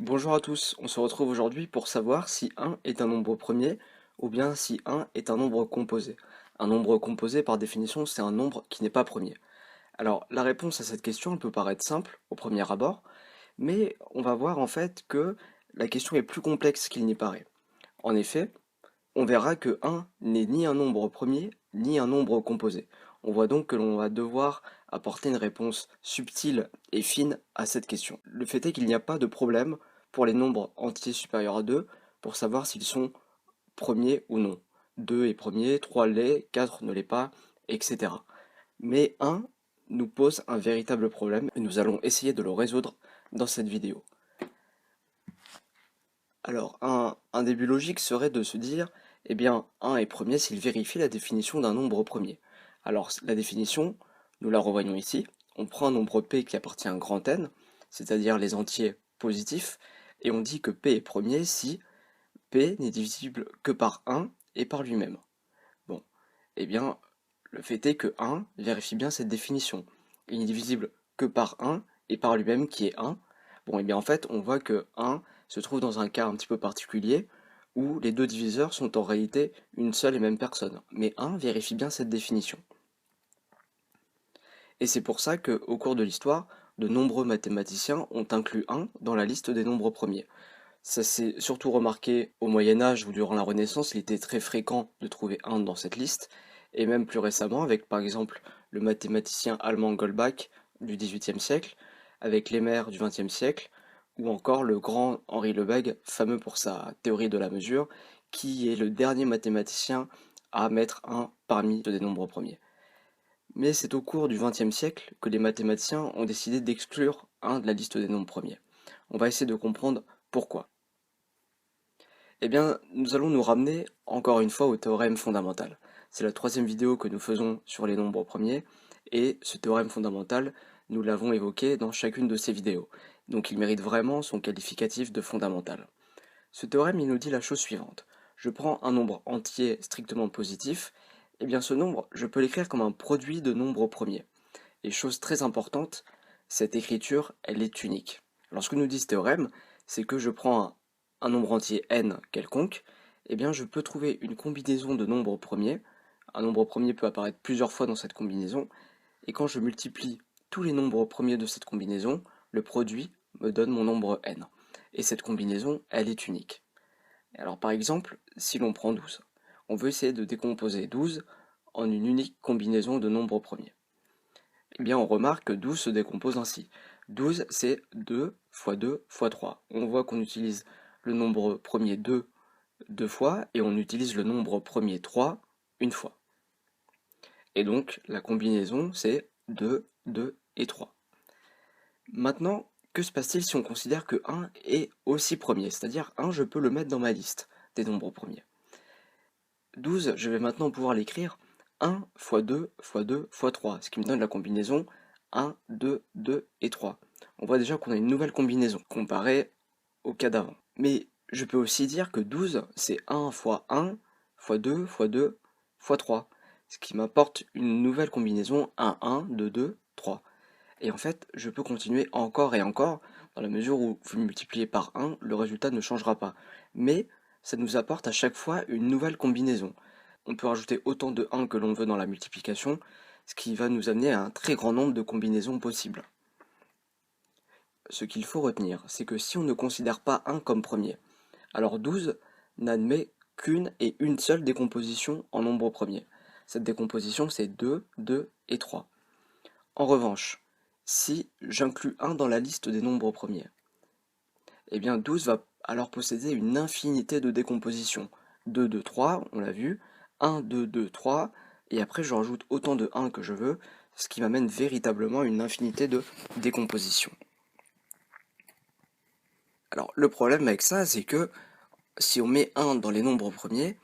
Bonjour à tous, on se retrouve aujourd'hui pour savoir si 1 est un nombre premier ou bien si 1 est un nombre composé. Un nombre composé, par définition, c'est un nombre qui n'est pas premier. Alors, la réponse à cette question elle peut paraître simple au premier abord, mais on va voir en fait que la question est plus complexe qu'il n'y paraît. En effet, on verra que 1 n'est ni un nombre premier ni un nombre composé. On voit donc que l'on va devoir apporter une réponse subtile et fine à cette question. Le fait est qu'il n'y a pas de problème pour les nombres entiers supérieurs à 2 pour savoir s'ils sont premiers ou non. 2 est premier, 3 l'est, 4 ne l'est pas, etc. Mais 1 nous pose un véritable problème et nous allons essayer de le résoudre dans cette vidéo. Alors, un début logique serait de se dire, eh bien, 1 est premier s'il vérifie la définition d'un nombre premier. Alors, la définition, nous la revoyons ici. On prend un nombre P qui appartient à un grand N, c'est-à-dire les entiers positifs, et on dit que P est premier si P n'est divisible que par 1 et par lui-même. Bon, eh bien, le fait est que 1 vérifie bien cette définition. Il n'est divisible que par 1 et par lui-même qui est 1. Bon, et bien en fait, on voit que 1 se trouve dans un cas un petit peu particulier où les deux diviseurs sont en réalité une seule et même personne. Mais 1 vérifie bien cette définition. Et c'est pour ça qu'au cours de l'histoire, de nombreux mathématiciens ont inclus 1 dans la liste des nombres premiers. Ça s'est surtout remarqué au Moyen Âge ou durant la Renaissance, il était très fréquent de trouver 1 dans cette liste, et même plus récemment avec par exemple le mathématicien allemand Goldbach du XVIIIe siècle, avec Lémer du XXe siècle, ou encore le grand Henri Lebesgue, fameux pour sa théorie de la mesure, qui est le dernier mathématicien à mettre 1 parmi des nombres premiers. Mais c'est au cours du XXe siècle que les mathématiciens ont décidé d'exclure 1 de la liste des nombres premiers. On va essayer de comprendre pourquoi. Eh bien, nous allons nous ramener encore une fois au théorème fondamental. C'est la troisième vidéo que nous faisons sur les nombres premiers, et ce théorème fondamental, nous l'avons évoqué dans chacune de ces vidéos. Donc il mérite vraiment son qualificatif de fondamental. Ce théorème, il nous dit la chose suivante. Je prends un nombre entier strictement positif, et bien ce nombre, je peux l'écrire comme un produit de nombres premiers. Et chose très importante, cette écriture, elle est unique. Alors ce que nous dit ce théorème, c'est que je prends un nombre entier n quelconque, et bien je peux trouver une combinaison de nombres premiers. Un nombre premier peut apparaître plusieurs fois dans cette combinaison, et quand je multiplie tous les nombres premiers de cette combinaison, le produit me donne mon nombre n. Et cette combinaison, elle est unique. Alors par exemple, si l'on prend 12, on veut essayer de décomposer 12 en une unique combinaison de nombres premiers. Eh bien, on remarque que 12 se décompose ainsi. 12, c'est 2 fois 2 fois 3. On voit qu'on utilise le nombre premier 2 deux fois et on utilise le nombre premier 3 une fois. Et donc, la combinaison, c'est 2, 2 et 3. Maintenant, que se passe-t-il si on considère que 1 est aussi premier? C'est-à-dire 1, je peux le mettre dans ma liste des nombres premiers. 12, je vais maintenant pouvoir l'écrire 1 fois 2 fois 2 fois 3, ce qui me donne la combinaison 1, 2, 2 et 3. On voit déjà qu'on a une nouvelle combinaison comparée au cas d'avant. Mais je peux aussi dire que 12, c'est 1 fois 1 fois 2 fois 2 fois 3, ce qui m'apporte une nouvelle combinaison 1, 1, 2, 2, 3. Et en fait, je peux continuer encore et encore, dans la mesure où vous multipliez par 1, le résultat ne changera pas. Mais ça nous apporte à chaque fois une nouvelle combinaison. On peut rajouter autant de 1 que l'on veut dans la multiplication, ce qui va nous amener à un très grand nombre de combinaisons possibles. Ce qu'il faut retenir, c'est que si on ne considère pas 1 comme premier, alors 12 n'admet qu'une et une seule décomposition en nombre premier. Cette décomposition, c'est 2, 2 et 3. En revanche, si j'inclus 1 dans la liste des nombres premiers, eh bien 12 va alors posséder une infinité de décompositions. 2, 2, 3, on l'a vu, 1, 2, 2, 3, et après je rajoute autant de 1 que je veux, ce qui m'amène véritablement à une infinité de décompositions. Alors le problème avec ça, c'est que si on met 1 dans les nombres premiers,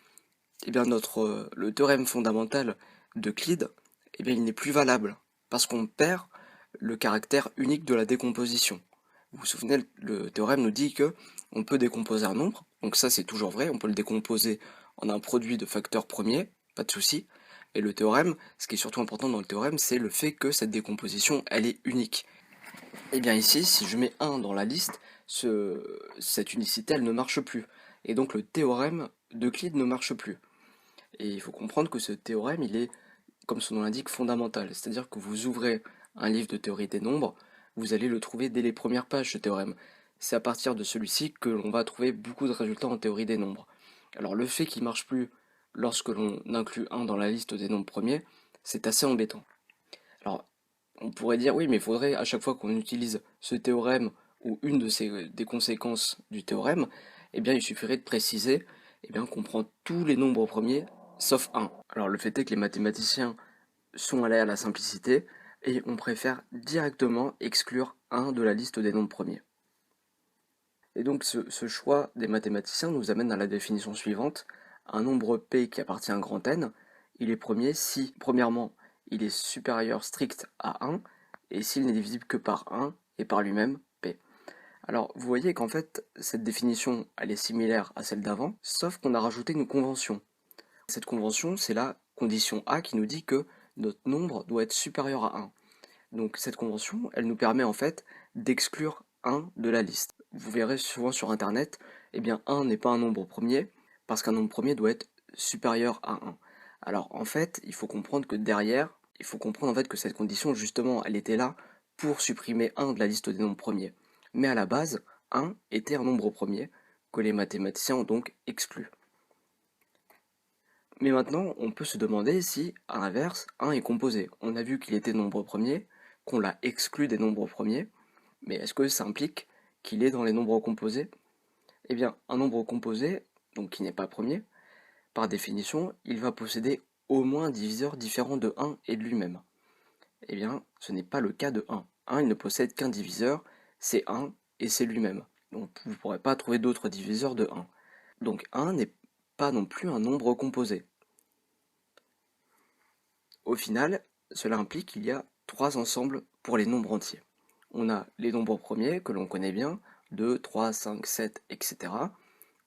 eh bien le théorème fondamental d'Euclide, eh bien il n'est plus valable, parce qu'on perd le caractère unique de la décomposition. Vous vous souvenez, le théorème nous dit que on peut décomposer un nombre, donc ça c'est toujours vrai, on peut le décomposer en un produit de facteurs premiers, pas de souci. Et le théorème, ce qui est surtout important dans le théorème, c'est le fait que cette décomposition, elle est unique. Et bien ici, si je mets 1 dans la liste, cette unicité, elle ne marche plus. Et donc le théorème d'Euclide ne marche plus. Et il faut comprendre que ce théorème, il est, comme son nom l'indique, fondamental. C'est-à-dire que vous ouvrez un livre de théorie des nombres, vous allez le trouver dès les premières pages, ce théorème. C'est à partir de celui-ci que l'on va trouver beaucoup de résultats en théorie des nombres. Alors le fait qu'il ne marche plus lorsque l'on inclut 1 dans la liste des nombres premiers, c'est assez embêtant. Alors, on pourrait dire, oui, mais il faudrait, à chaque fois qu'on utilise ce théorème ou une des conséquences du théorème, eh bien, il suffirait de préciser qu'on prend tous les nombres premiers sauf 1. Alors, le fait est que les mathématiciens sont allés à la simplicité et on préfère directement exclure 1 de la liste des nombres premiers. Et donc, ce choix des mathématiciens nous amène à la définition suivante. Un nombre P qui appartient à un grand N, il est premier si, premièrement, il est supérieur strict à 1, et s'il n'est divisible que par 1 et par lui-même, P. Alors, vous voyez qu'en fait, cette définition, elle est similaire à celle d'avant, sauf qu'on a rajouté une convention. Cette convention, c'est la condition A qui nous dit que notre nombre doit être supérieur à 1. Donc cette convention, elle nous permet en fait d'exclure 1 de la liste. Vous verrez souvent sur internet, 1 n'est pas un nombre premier, parce qu'un nombre premier doit être supérieur à 1. Alors en fait, il faut comprendre que derrière, il faut comprendre en fait que cette condition, justement, elle était là pour supprimer 1 de la liste des nombres premiers. Mais à la base, 1 était un nombre premier, que les mathématiciens ont donc exclu. Mais maintenant, on peut se demander si, à l'inverse, 1 est composé. On a vu qu'il était nombre premier, qu'on l'a exclu des nombres premiers, mais est-ce que ça implique qu'il est dans les nombres composés? Eh bien, un nombre composé, donc qui n'est pas premier, par définition, il va posséder au moins un diviseur différent de 1 et de lui-même. Eh bien, ce n'est pas le cas de 1. 1, il ne possède qu'un diviseur, c'est 1 et c'est lui-même. Donc vous ne pourrez pas trouver d'autres diviseurs de 1. Donc 1 n'est pas non plus un nombre composé. Au final, cela implique qu'il y a 3 ensembles pour les nombres entiers. On a les nombres premiers que l'on connaît bien, 2, 3, 5, 7, etc.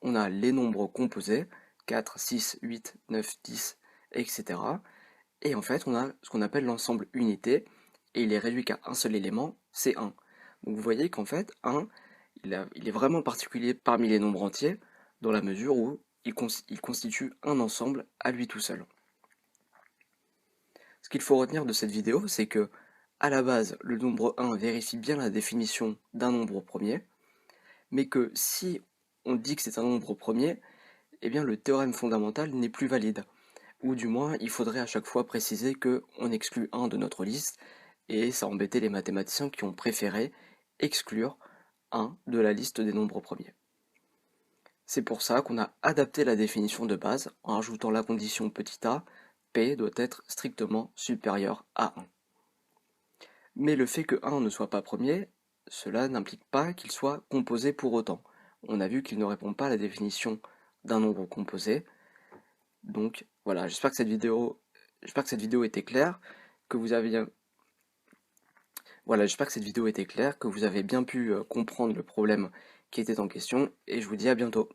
On a les nombres composés, 4, 6, 8, 9, 10, etc. Et en fait, on a ce qu'on appelle l'ensemble unité, et il est réduit qu'à un seul élément, c'est 1. Donc vous voyez qu'en fait, 1, il est vraiment particulier parmi les nombres entiers, dans la mesure où il constitue un ensemble à lui tout seul. Ce qu'il faut retenir de cette vidéo, c'est que, à la base, le nombre 1 vérifie bien la définition d'un nombre premier, mais que si on dit que c'est un nombre premier, le théorème fondamental n'est plus valide. Ou du moins, il faudrait à chaque fois préciser qu'on exclut 1 de notre liste, et ça embêtait les mathématiciens qui ont préféré exclure 1 de la liste des nombres premiers. C'est pour ça qu'on a adapté la définition de base en ajoutant la condition petit a, P doit être strictement supérieur à 1. Mais le fait que 1 ne soit pas premier, cela n'implique pas qu'il soit composé pour autant. On a vu qu'il ne répond pas à la définition d'un nombre composé. Donc voilà, j'espère que cette vidéo était claire, que vous avez bien pu comprendre le problème qui était en question, et je vous dis à bientôt.